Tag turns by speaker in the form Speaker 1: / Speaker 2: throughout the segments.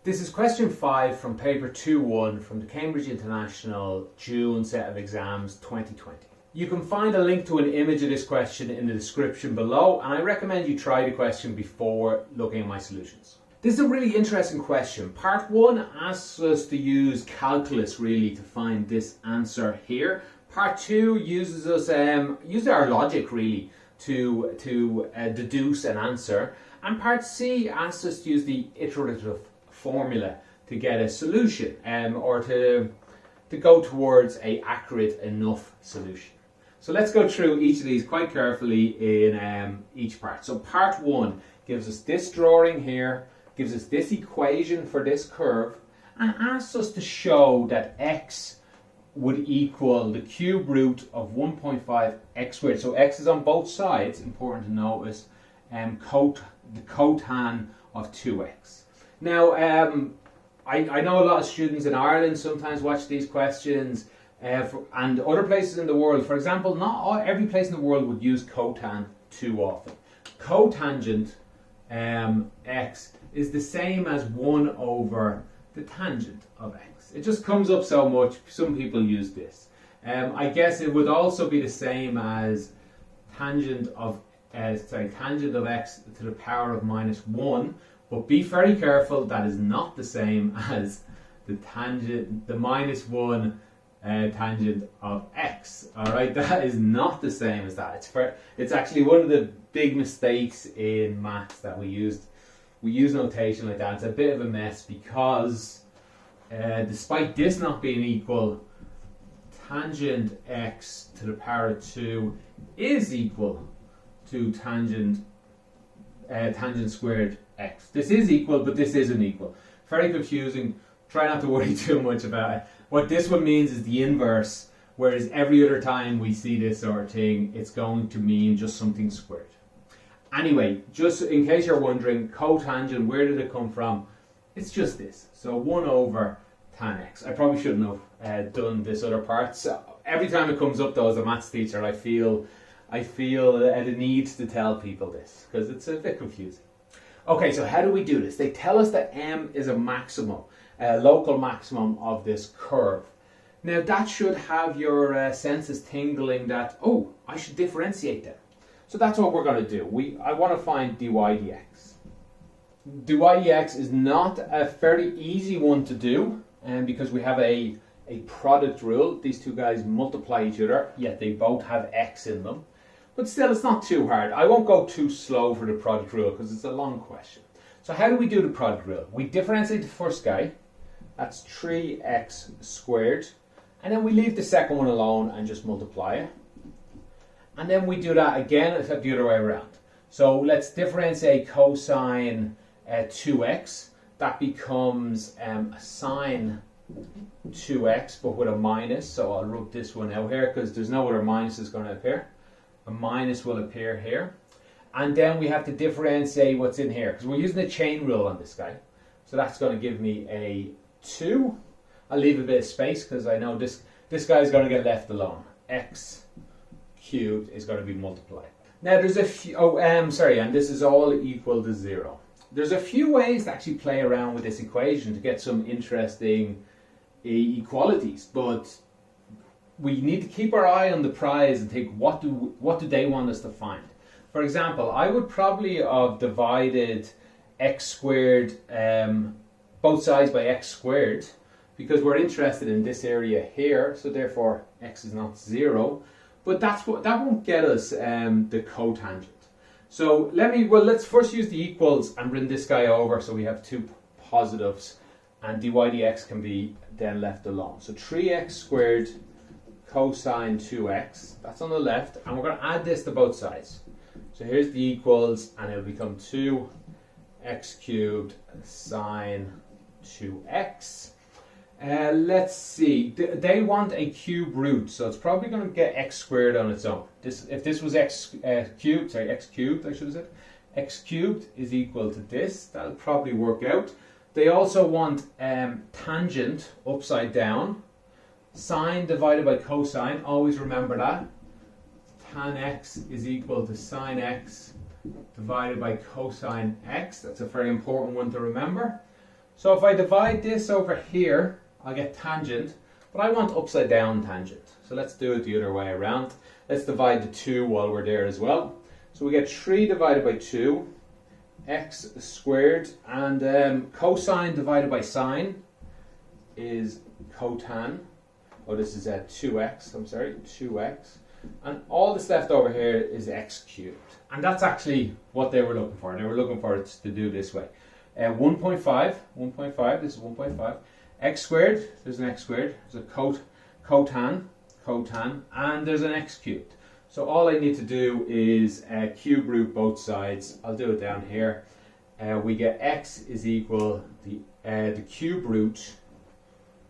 Speaker 1: This is question 5 from paper 2-1 from the Cambridge International June set of exams 2020. You can find a link to an image of this question in the description below, and I recommend you try the question before looking at my solutions. This is a really interesting question. Part 1 asks us to use calculus really to find this answer here. Part 2 uses our logic really to deduce an answer, and Part C asks us to use the iterative formula to get a solution or to go towards an accurate enough solution. So let's go through each of these quite carefully in each part. So part 1 gives us this drawing here, gives us this equation for this curve, and asks us to show that x would equal the cube root of 1.5 x squared. So x is on both sides, important to notice, the cotan of 2x. Now, I know a lot of students in Ireland sometimes watch these questions and other places in the world. For example, not every place in the world would use cotan too often. Cotangent x is the same as 1 over the tangent of x. It just comes up so much, some people use this. I guess it would also be the same as tangent of x to the power of minus 1, but be very careful, that is not the same as the minus 1 tangent of x. Alright, that is not the same as that. It's actually one of the big mistakes in maths that we use notation like that. It's a bit of a mess because despite this not being equal, tangent x to the power of 2 is equal to tangent squared x. This is equal, but this isn't equal. Very confusing. Try not to worry too much about it. What this one means is the inverse, whereas every other time we see this sort of thing, it's going to mean just something squared. Anyway, just in case you're wondering, cotangent, where did it come from? It's just this. So 1 over tan x. I probably shouldn't have done this other part. So every time it comes up though as a maths teacher, I feel the need to tell people this because it's a bit confusing. Okay, so how do we do this? They tell us that m is a maximum, a local maximum of this curve. Now that should have your senses tingling that, oh, I should differentiate them. So that's what we're going to do. I want to find dy dx. Dy dx is not a very easy one to do because we have a product rule. These two guys multiply each other, yet they both have x in them. But still, it's not too hard. I won't go too slow for the product rule because it's a long question. So how do we do the product rule? We differentiate the first guy. That's 3x squared. And then we leave the second one alone and just multiply it. And then we do that again, except the other way around. So let's differentiate cosine 2x. That becomes sine 2x, but with a minus. So I'll rub this one out here because there's no other minuses going to appear. A minus will appear here. And then we have to differentiate what's in here because we're using the chain rule on this guy. So that's going to give me a 2. I'll leave a bit of space because I know this guy is going to get left alone. X cubed is going to be multiplied. Now there's a few, and this is all equal to 0. There's a few ways to actually play around with this equation to get some interesting equalities, but we need to keep our eye on the prize and think, what do they want us to find? For example, I would probably have divided x squared, both sides by x squared, because we're interested in this area here, so therefore x is not 0. But that won't get us the cotangent. So let's first use the equals and bring this guy over so we have two positives, and dy dx can be then left alone. So 3x squared cosine 2x, that's on the left, and we're going to add this to both sides. So here's the equals, and it'll become 2x cubed sine 2x. Let's see, they want a cube root, so it's probably going to get x squared on its own. If this was x cubed I should have said, x cubed is equal to this, that'll probably work out. They also want tangent upside down, sine divided by cosine, always remember that. Tan x is equal to sine x divided by cosine x. That's a very important one to remember. So if I divide this over here, I'll get tangent, but I want upside down tangent. So let's do it the other way around. Let's divide the 2 while we're there as well. So we get 3 divided by 2, x squared, and cosine divided by sine is cotan. Oh, this is 2x, I'm sorry, 2x. And all that's left over here is x cubed. And that's actually what they were looking for. They were looking for it to do this way. 1.5, this is 1.5. X squared, there's an x squared. There's a cotan, and there's an x cubed. So all I need to do is cube root both sides. I'll do it down here. We get x is equal the cube root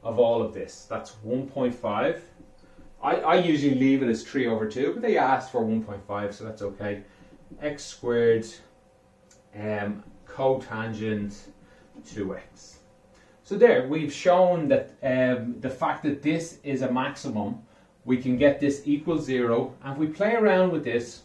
Speaker 1: of all of this. That's 1.5. I usually leave it as 3 over 2, but they asked for 1.5, so that's okay. X squared cotangent 2x. So there, we've shown that the fact that this is a maximum, we can get this equal 0, and if we play around with this,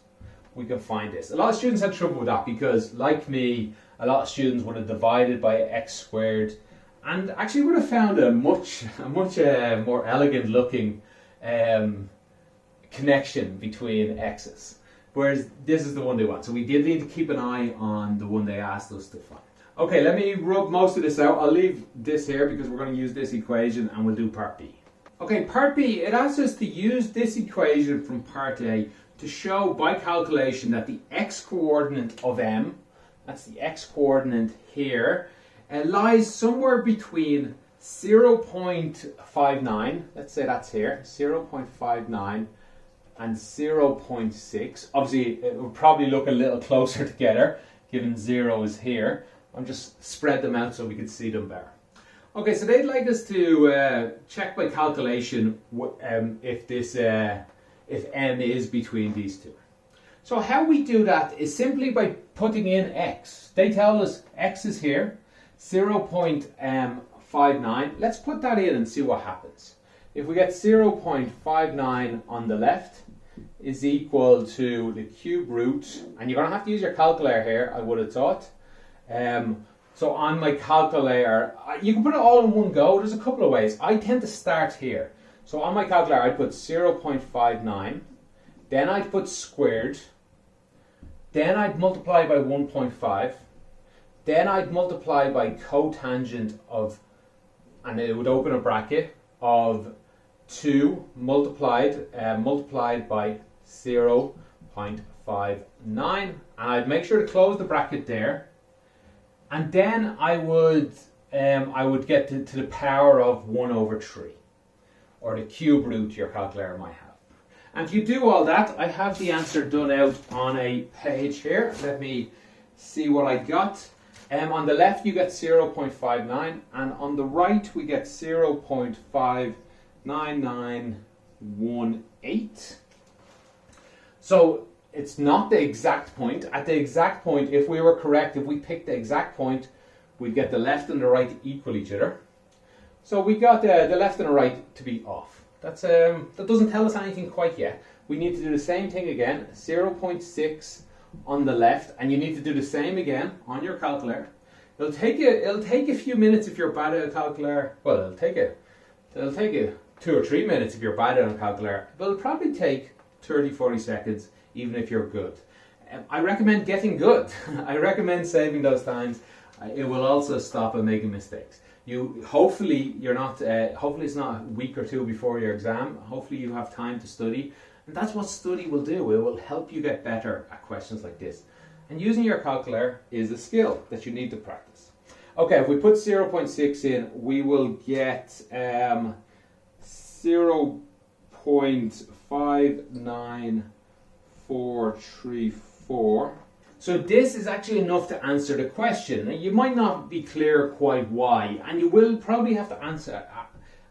Speaker 1: we can find this. A lot of students had trouble with that because, like me, a lot of students would have divided by x squared, and actually would have found a much more elegant looking connection between x's. Whereas this is the one they want. So we did need to keep an eye on the one they asked us to find. Okay, let me rub most of this out. I'll leave this here because we're going to use this equation and we'll do part B. Okay, part B, it asks us to use this equation from part A to show by calculation that the x-coordinate of m, that's the x-coordinate here, lies somewhere between 0.59, let's say that's here, 0.59 and 0.6. Obviously, it will probably look a little closer together, given 0 is here. I'm just spread them out so we can see them better. Okay, so they'd like us to check by calculation if m is between these two. So how we do that is simply by putting in x. They tell us x is here, 0.59. Let's put that in and see what happens. If we get 0.59 on the left is equal to the cube root, and you're going to have to use your calculator here, I would have thought. So on my calculator, you can put it all in one go. There's a couple of ways. I tend to start here. So on my calculator, I'd put 0.59, then I'd put squared, then I'd multiply by 1.5, then I'd multiply by cotangent of, and it would open a bracket, of 2 multiplied by 0.59, and I'd make sure to close the bracket there, and then I would get to the power of 1 over 3, or the cube root your calculator might have. And if you do all that, I have the answer done out on a page here. Let me see what I got. On the left you get 0.59, and on the right we get 0.59918. So it's not the exact point. At the exact point, if we were correct, if we picked the exact point, we'd get the left and the right equal each other. So we got the left and the right to be off. That doesn't tell us anything quite yet. We need to do the same thing again, 0.6 on the left, and you need to do the same again on your calculator. It'll take a few minutes if you're bad at a calculator. Well, it'll take you 2 or 3 minutes if you're bad at a calculator, but it'll probably take 30-40 seconds even if you're good. I recommend getting good. I recommend saving those times. It will also stop at making mistakes. Hopefully it's not a week or two before your exam. Hopefully you have time to study, and that's what study will do. It will help you get better at questions like this. And using your calculator is a skill that you need to practice. Okay, if we put 0.6 in, we will get 0.59434. So this is actually enough to answer the question. Now, you might not be clear quite why, and you will probably have to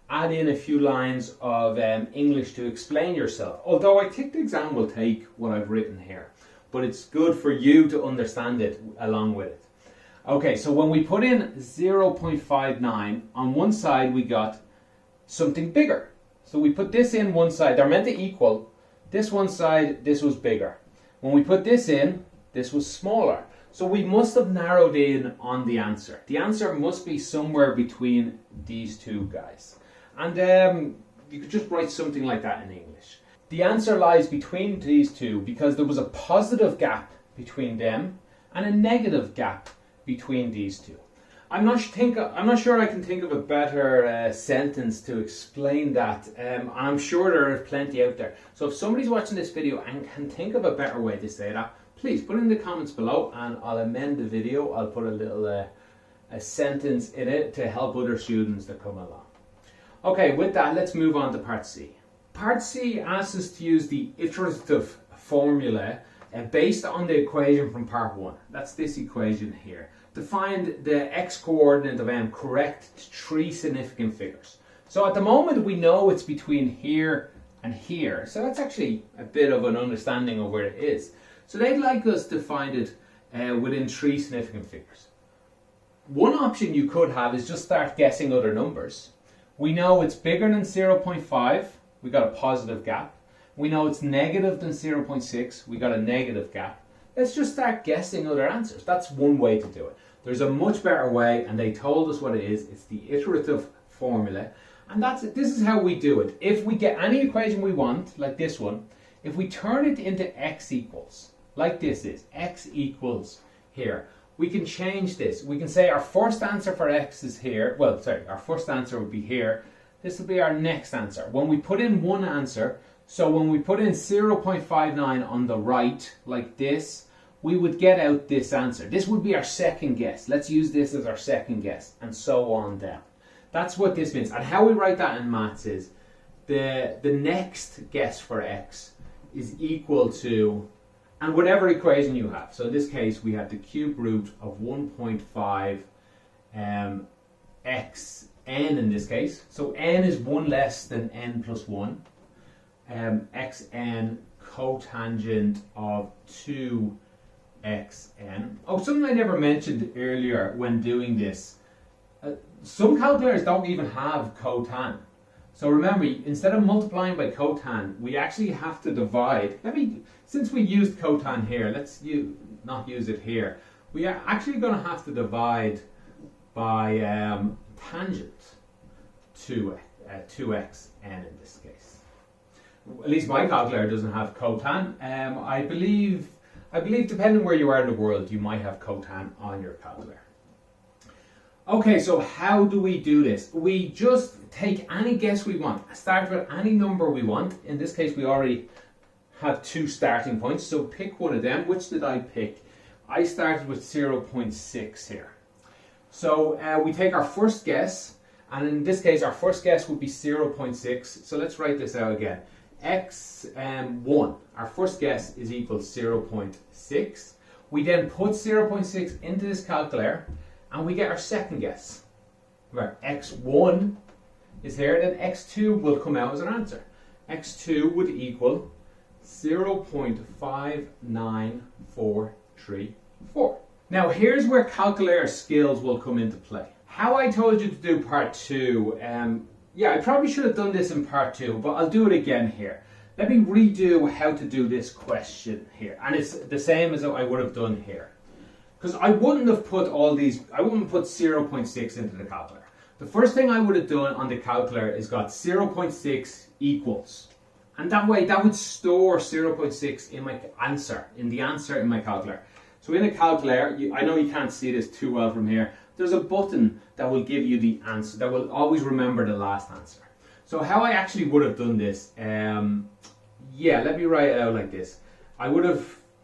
Speaker 1: add in a few lines of English to explain yourself. Although I think the exam will take what I've written here, but it's good for you to understand it along with it. Okay, so when we put in 0.59, on one side we got something bigger. So we put this in one side. They're meant to equal. This one side, this was bigger. When we put this in, this was smaller. So we must have narrowed in on the answer. The answer must be somewhere between these two guys. And you could just write something like that in English. The answer lies between these two because there was a positive gap between them and a negative gap between these two. I'm not sure I can think of a better sentence to explain that. I'm sure there are plenty out there. So if somebody's watching this video and can think of a better way to say that, please put it in the comments below and I'll amend the video. I'll put a little a sentence in it to help other students that come along. Okay, with that, let's move on to Part C. Part C asks us to use the iterative formula based on the equation from Part 1. That's this equation here. To find the x-coordinate of m correct to 3 significant figures. So at the moment we know it's between here and here. So that's actually a bit of an understanding of where it is. So they'd like us to find it within 3 significant figures. One option you could have is just start guessing other numbers. We know it's bigger than 0.5, we got a positive gap. We know it's negative than 0.6, we got a negative gap. Let's just start guessing other answers. That's one way to do it. There's a much better way, and they told us what it is. It's the iterative formula. And that's it. This is how we do it. If we get any equation we want, like this one, if we turn it into x equals, like this is, x equals here, we can change this. We can say our first answer for x is here. Well, sorry, our first answer would be here. This will be our next answer. When we put in one answer, so when we put in 0.59 on the right, like this, we would get out this answer. This would be our second guess. Let's use this as our second guess, and so on down. That's what this means. And how we write that in maths is the next guess for x is equal to, and whatever equation you have. So in this case, we have the cube root of 1.5 x n in this case. So n is 1 less than n plus 1. Xn cotangent of 2 xn. Oh, something I never mentioned earlier when doing this. Some calculators don't even have cotan. So remember, instead of multiplying by cotan, we actually have to divide. Since we used cotan here, let's not use it here. We are actually going to have to divide by tangent 2xn in this case. At least my calculator doesn't have cotan. I believe depending where you are in the world, you might have cotan on your calculator. Okay, so how do we do this? We just take any guess we want, start with any number we want. In this case, we already have 2 starting points, so pick one of them. Which did I pick? I started with 0.6 here. So we take our first guess, and in this case, our first guess would be 0.6. So let's write this out again. x1, our first guess is equal to 0.6. We then put 0.6 into this calculator and we get our second guess, where x1 is here, then x2 will come out as our answer. x2 would equal 0.59434. Now here's where calculator skills will come into play. How I told you to do part 2, yeah, I probably should have done this in part 2, but I'll do it again here. Let me redo how to do this question here. And it's the same as I would have done here. Because I wouldn't have put I wouldn't put 0.6 into the calculator. The first thing I would have done on the calculator is got 0.6 equals. And that way, that would store 0.6 in my answer, in my calculator. So in a calculator, I know you can't see this too well from here, there's a button that will give you the answer, that will always remember the last answer. So how I actually would have done this, yeah, let me write it out like this. I wouldn't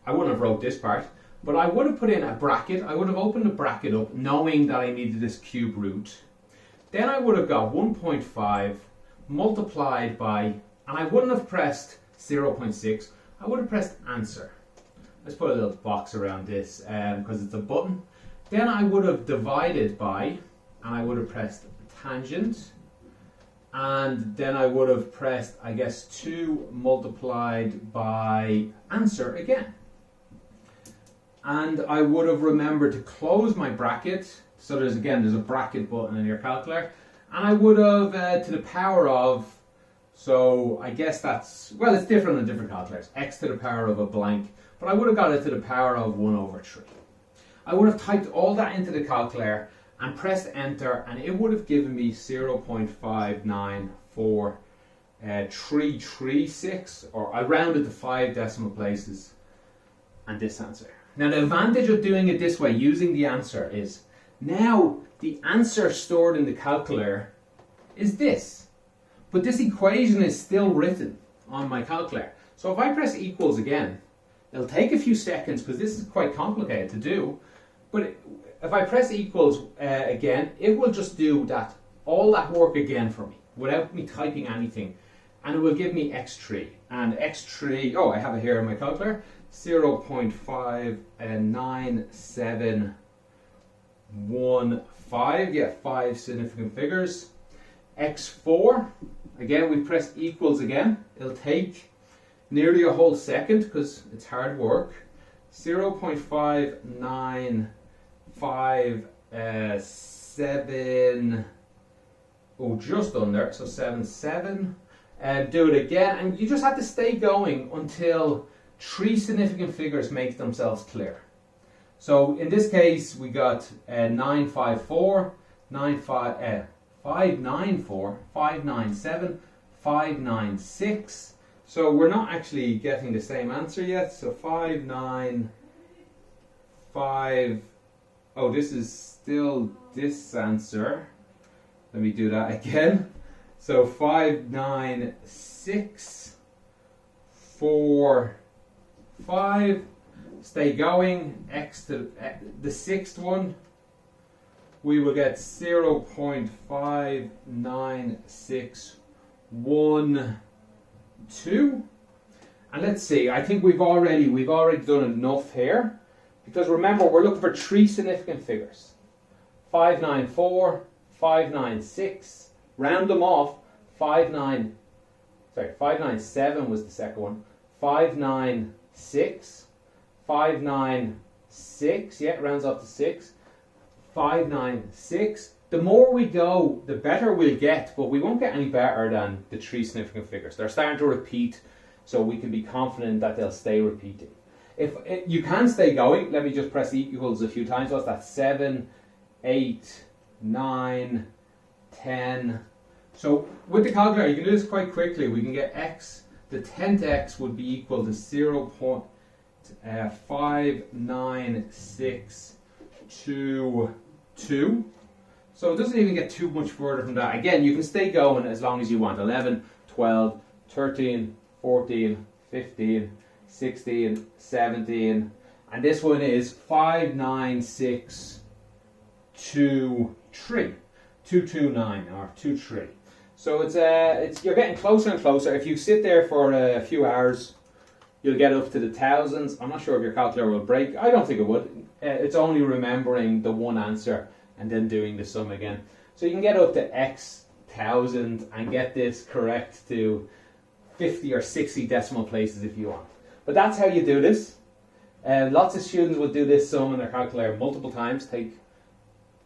Speaker 1: have wrote this part, but I would have put in a bracket. I would have opened the bracket up knowing that I needed this cube root. Then I would have got 1.5 multiplied by, and I wouldn't have pressed 0.6, I would have pressed answer. Let's put a little box around this because it's a button. Then I would have divided by, and I would have pressed tangent, and then I would have pressed, I guess, 2 multiplied by answer again. And I would have remembered to close my bracket, so there's a bracket button in your calculator, and I would have to the power of, so I guess that's, well, it's different in different calculators, x to the power of a blank, but I would have got it to the power of 1/3. I would have typed all that into the calculator and pressed enter, and it would have given me 0.594336, or I rounded to 5 decimal places, and this answer. Now the advantage of doing it this way, using the answer, is now the answer stored in the calculator is this, but this equation is still written on my calculator. So if I press equals again, it'll take a few seconds because this is quite complicated to do, but if I press equals again, it will just do that, all that work again for me without me typing anything, and it will give me x3, and x3, oh, I have it here in my calculator, 0.59715, yeah, 5 significant figures. X4, again we press equals again, it'll take nearly a whole second because it's hard work. 0.595, oh, just under, so 77. Do it again, and you just have to stay going until 3 significant figures make themselves clear. So in this case, we got 954, 594, 597, 596. So we're not actually getting the same answer yet. So 595. Oh, this is still this answer. Let me do that again. So 59645. Stay going. X to the sixth one, we will get 0.59612. And let's see, I think we've already done enough here, because remember we're looking for 3 significant figures. 594, 596, round them off. 597 was the second one. 596, 596, yeah, it rounds off to 6. 596. The more we go, the better we'll get, but we won't get any better than the 3 significant figures. They're starting to repeat, so we can be confident that they'll stay repeating. If you can stay going, let me just press equals a few times. What's that? 7, 8, 9, 10. So with the calculator, you can do this quite quickly. We can get x, the 10th x would be equal to 0.59622. So it doesn't even get too much further from that. Again, you can stay going as long as you want. 11, 12, 13, 14, 15, 16, 17. And this one is 59623. 229 or 23. So it's you're getting closer and closer. If you sit there for a few hours, you'll get up to the thousands. I'm not sure if your calculator will break. I don't think it would. It's only remembering the one answer and then doing the sum again. So you can get up to X thousand and get this correct to 50 or 60 decimal places if you want. But that's how you do this. Lots of students will do this sum in their calculator multiple times. Take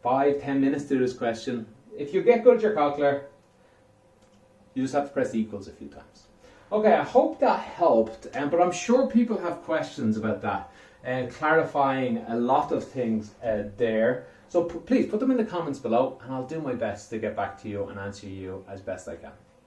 Speaker 1: 5-10 minutes to do this question. If you get good at your calculator, you just have to press equals a few times. Okay, I hope that helped, but I'm sure people have questions about that, clarifying a lot of things there. So please put them in the comments below, and I'll do my best to get back to you and answer you as best I can.